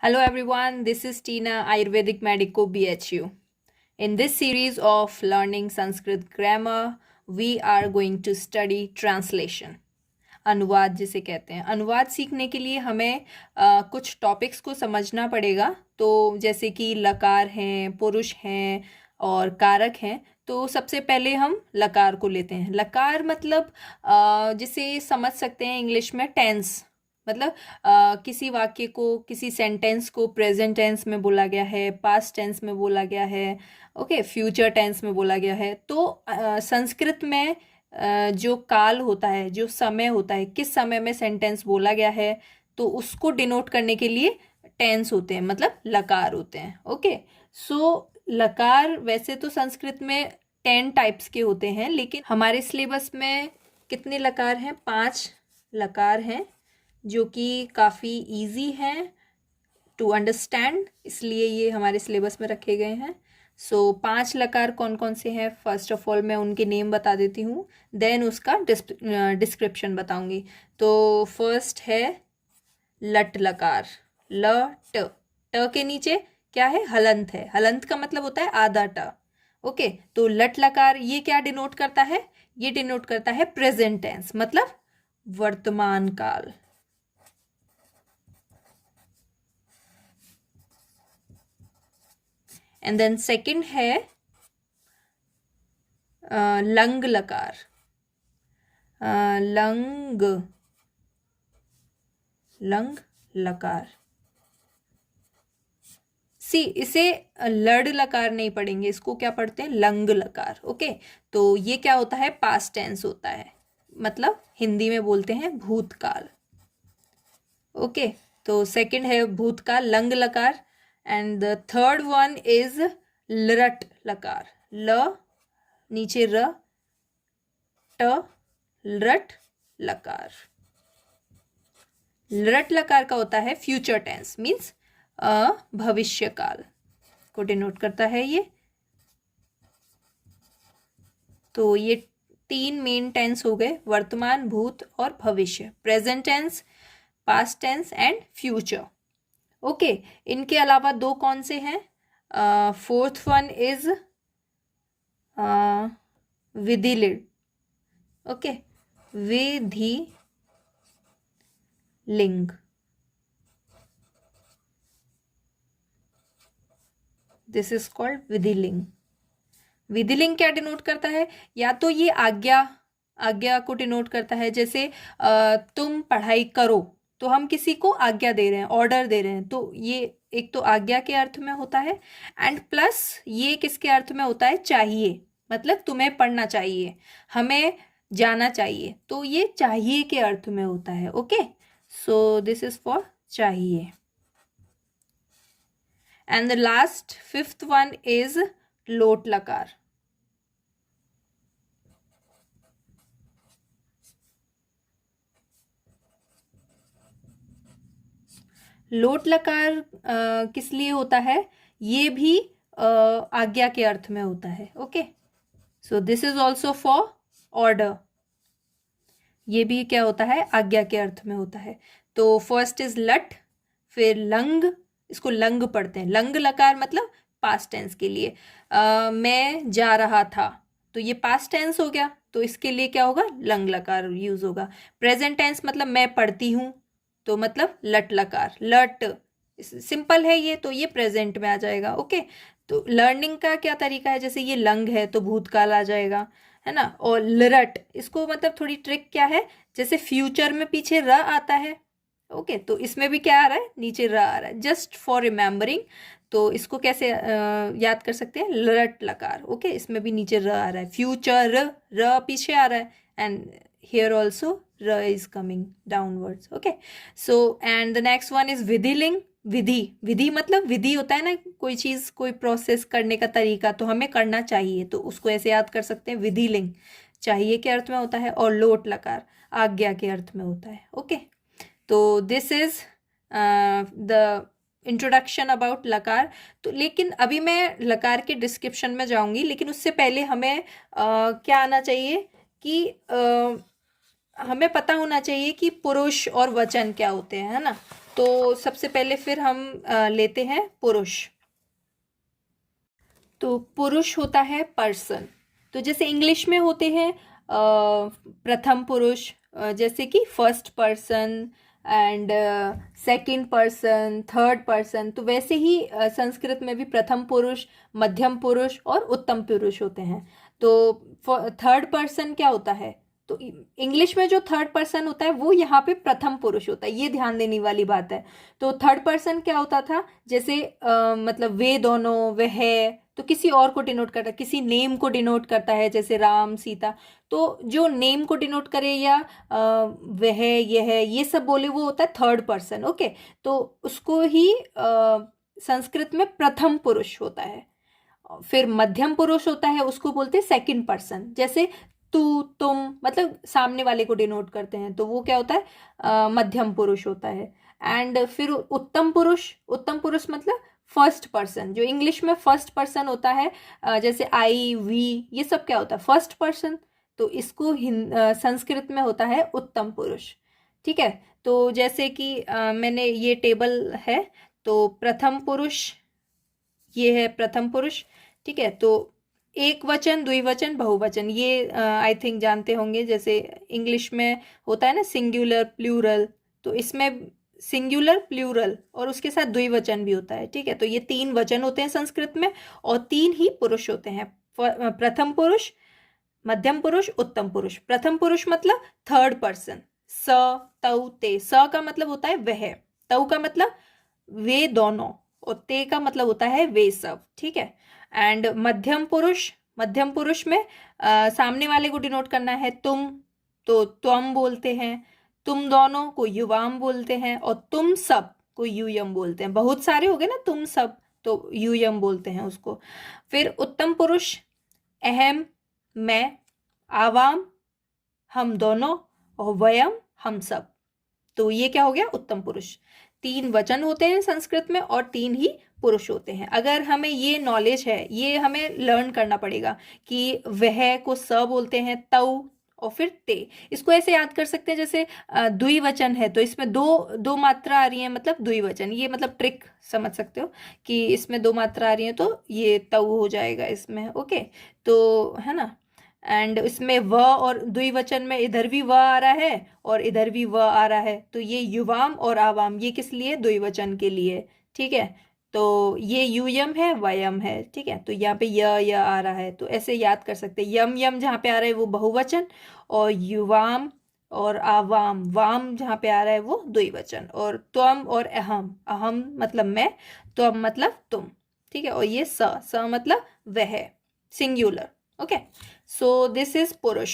Hello everyone, this is Tina, Ayurvedic Medico BHU. In this series of learning Sanskrit grammar, we are going to study translation. अनुवाद जिसे कहते हैं। अनुवाद सीखने के लिए हमें कुछ टॉपिक्स को समझना पड़ेगा। तो जैसे कि लकार हैं, पुरुष हैं और कारक हैं। तो सबसे पहले हम लकार को लेते हैं। लकार मतलब जिसे समझ सकते हैं इंग्लिश में टेंस, मतलब किसी वाक्य को, किसी सेंटेंस को प्रेजेंट टेंस में बोला गया है, पास्ट टेंस में बोला गया है, ओके, फ्यूचर टेंस में बोला गया है। तो संस्कृत में जो काल होता है, जो समय होता है, किस समय में सेंटेंस बोला गया है, तो उसको डिनोट करने के लिए टेंस होते हैं, मतलब लकार होते हैं। ओके, सो लकार वैसे तो संस्कृत में 10 टाइप्स के होते हैं, लेकिन हमारे सिलेबस में कितने लकार हैं? 5 लकार हैं, जो कि काफ़ी इजी हैं टू अंडरस्टैंड, इसलिए ये हमारे सिलेबस में रखे गए हैं। सो 5 लकार कौन कौन से हैं? फर्स्ट ऑफ ऑल मैं उनके नेम बता देती हूँ, देन उसका डिस्क्रिप्शन बताऊंगी। तो फर्स्ट है लट लकार, ल ट। ट के नीचे क्या है? हलंत है। हलंत का मतलब होता है आधा ट। ओके, तो लट लकार ये क्या डिनोट करता है? ये डिनोट करता है प्रेजेंट टेंस, मतलब वर्तमान काल। एंड देन सेकंड है लंग लकार। लंग लंग लकार, सी इसे लड़ लकार नहीं पढ़ेंगे, इसको क्या पढ़ते हैं? लंग लकार। ओके, तो ये क्या होता है? पास्ट टेंस होता है, मतलब हिंदी में बोलते हैं भूतकाल। ओके, तो सेकंड है भूतकाल, लंग लकार। And the third one is लरट लकार। ल नीचे र, ट, लरट लकार। लरट लकार का होता है फ्यूचर टेंस, मीन्स भविष्य काल को डिनोट करता है ये। तो ये 3 मेन टेंस हो गए, वर्तमान, भूत और भविष्य, present tense, past tense and future. Okay, इनके अलावा 2 कौन से हैं? फोर्थ वन इज विधिलिंग। ओके, विधि लिंग, दिस इज कॉल्ड विधिलिंग। विधिलिंग क्या डिनोट करता है? या तो ये आज्ञा को डिनोट करता है, जैसे तुम पढ़ाई करो, तो हम किसी को आज्ञा दे रहे हैं, ऑर्डर दे रहे हैं, तो ये एक तो आज्ञा के अर्थ में होता है, एंड प्लस ये किसके अर्थ में होता है? चाहिए, मतलब तुम्हें पढ़ना चाहिए, हमें जाना चाहिए, तो ये चाहिए के अर्थ में होता है। Okay, so this is for चाहिए। And the last fifth one is लोट लकार। लोट लकार किस लिए होता है? ये भी आज्ञा के अर्थ में होता है। Okay, so this is also for order. ये भी क्या होता है? आज्ञा के अर्थ में होता है। तो फर्स्ट इज लट, फिर लंग, इसको लंग पढ़ते हैं। लंग लकार मतलब पास्ट टेंस के लिए। मैं जा रहा था, तो ये पास्ट टेंस हो गया, तो इसके लिए क्या होगा? लंग लकार यूज होगा। प्रेजेंट टेंस मतलब मैं पढ़ती हूँ, तो मतलब लट लकार, लट सिंपल है ये, तो ये प्रेजेंट में आ जाएगा। ओके, तो लर्निंग का क्या तरीका है? जैसे ये लंग है तो भूतकाल आ जाएगा, है ना। और लरट, इसको मतलब थोड़ी ट्रिक क्या है, जैसे फ्यूचर में पीछे र आता है, ओके, तो इसमें भी क्या आ रहा है? नीचे र आ रहा है, जस्ट फॉर रिमेम्बरिंग। तो इसको कैसे याद कर सकते हैं? लरट लकार। ओके, इसमें भी नीचे र आ रहा है, फ्यूचर र पीछे आ रहा है, and here also ra is coming downwards. Okay, so and the next one is विधिलिंग। विधि मतलब विधि होता है ना, कोई चीज, कोई प्रोसेस करने का तरीका, तो हमें करना चाहिए, तो उसको ऐसे याद कर सकते हैं, विधिलिंग चाहिए के अर्थ में होता है, और लोट लकार आज्ञा के अर्थ में होता है। ओके, तो this is the introduction about लकार। तो लेकिन अभी मैं लकार के डिस्क्रिप्शन में जाऊंगी, लेकिन उससे पहले हमें क्या आना चाहिए कि हमें पता होना चाहिए कि पुरुष और वचन क्या होते हैं, है ना। तो सबसे पहले फिर हम लेते हैं पुरुष। तो पुरुष होता है पर्सन। तो जैसे इंग्लिश में होते हैं प्रथम पुरुष, जैसे कि first person and second person, third person, तो वैसे ही संस्कृत में भी प्रथम पुरुष, मध्यम पुरुष और उत्तम पुरुष होते हैं। तो थर्ड पर्सन क्या होता है, तो इंग्लिश में जो थर्ड पर्सन होता है वो यहाँ पे प्रथम पुरुष होता है, ये ध्यान देने वाली बात है। तो थर्ड पर्सन क्या होता था, जैसे मतलब वे दोनों, वह, तो किसी और को डिनोट करता है, किसी नेम को डिनोट करता है, जैसे राम, सीता। तो जो नेम को डिनोट करे या वह, यह, ये सब बोले, वो होता है थर्ड पर्सन। ओके, तो उसको ही संस्कृत में प्रथम पुरुष होता है। फिर मध्यम पुरुष होता है, उसको बोलते हैं सेकंड पर्सन। जैसे तू, तुम, मतलब सामने वाले को डिनोट करते हैं, तो वो क्या होता है, मध्यम पुरुष होता है। एंड फिर उत्तम पुरुष, उत्तम पुरुष मतलब फर्स्ट पर्सन। जो इंग्लिश में फर्स्ट पर्सन होता है, जैसे आई, वी, ये सब क्या होता है, फर्स्ट पर्सन। तो इसको संस्कृत में होता है उत्तम पुरुष। ठीक है, तो जैसे कि मैंने ये टेबल है, तो प्रथम पुरुष, ये है प्रथम पुरुष। ठीक है, तो एक वचन, द्विवचन, बहुवचन, ये आई थिंक जानते होंगे। जैसे इंग्लिश में होता है ना सिंगुलर, प्लूरल, तो इसमें सिंगुलर, प्लूरल और उसके साथ द्विवचन भी होता है। ठीक है, तो ये 3 वचन होते हैं संस्कृत में और 3 ही पुरुष होते हैं, प्रथम पुरुष, मध्यम पुरुष, उत्तम पुरुष। प्रथम पुरुष मतलब थर्ड पर्सन, स, तौ, ते। स का मतलब होता है वह, तौ का मतलब वे दोनों, और ते का मतलब होता है वे सब। ठीक है, एंड मध्यम पुरुष, मध्यम पुरुष में सामने वाले को डिनोट करना है तुम, तो त्वम बोलते हैं। तुम दोनों को युवाम बोलते हैं, और तुम सब को यूयम बोलते हैं। बहुत सारे हो गए ना तुम सब, तो यूयम बोलते हैं उसको। फिर उत्तम पुरुष, अहम, मैं, आवाम, हम दोनों, और वयम, हम सब। तो ये क्या हो गया, उत्तम पुरुष। 3 वचन होते हैं संस्कृत में और 3 ही पुरुष होते हैं। अगर हमें ये नॉलेज है, ये हमें लर्न करना पड़ेगा कि वह को स बोलते हैं, तौ, और फिर ते। इसको ऐसे याद कर सकते हैं, जैसे द्विवचन है तो इसमें दो मात्रा आ रही है, मतलब द्विवचन। ये मतलब ट्रिक समझ सकते हो कि इसमें 2 मात्रा आ रही है, तो ये तौ हो जाएगा इसमें। ओके, तो है ना, एंड इसमें व, और द्विवचन में इधर भी व आ रहा है और इधर भी व आ रहा है, तो ये युवाम और आवाम, ये किस लिए, द्विवचन के लिए। ठीक है, तो ये यूयम है, वयम है। ठीक है, तो यहाँ पे य आ रहा है, तो ऐसे याद कर सकते हैं। यम यम जहाँ पे आ रहा है वो बहुवचन, और युवाम और आवाम, वाम जहाँ पे आ रहा है वो द्विवचन। और त्वम और अहम, अहम मतलब मैं, त्वम मतलब तुम। ठीक है, और ये स मतलब वह, singular. Okay, so this is पुरुष।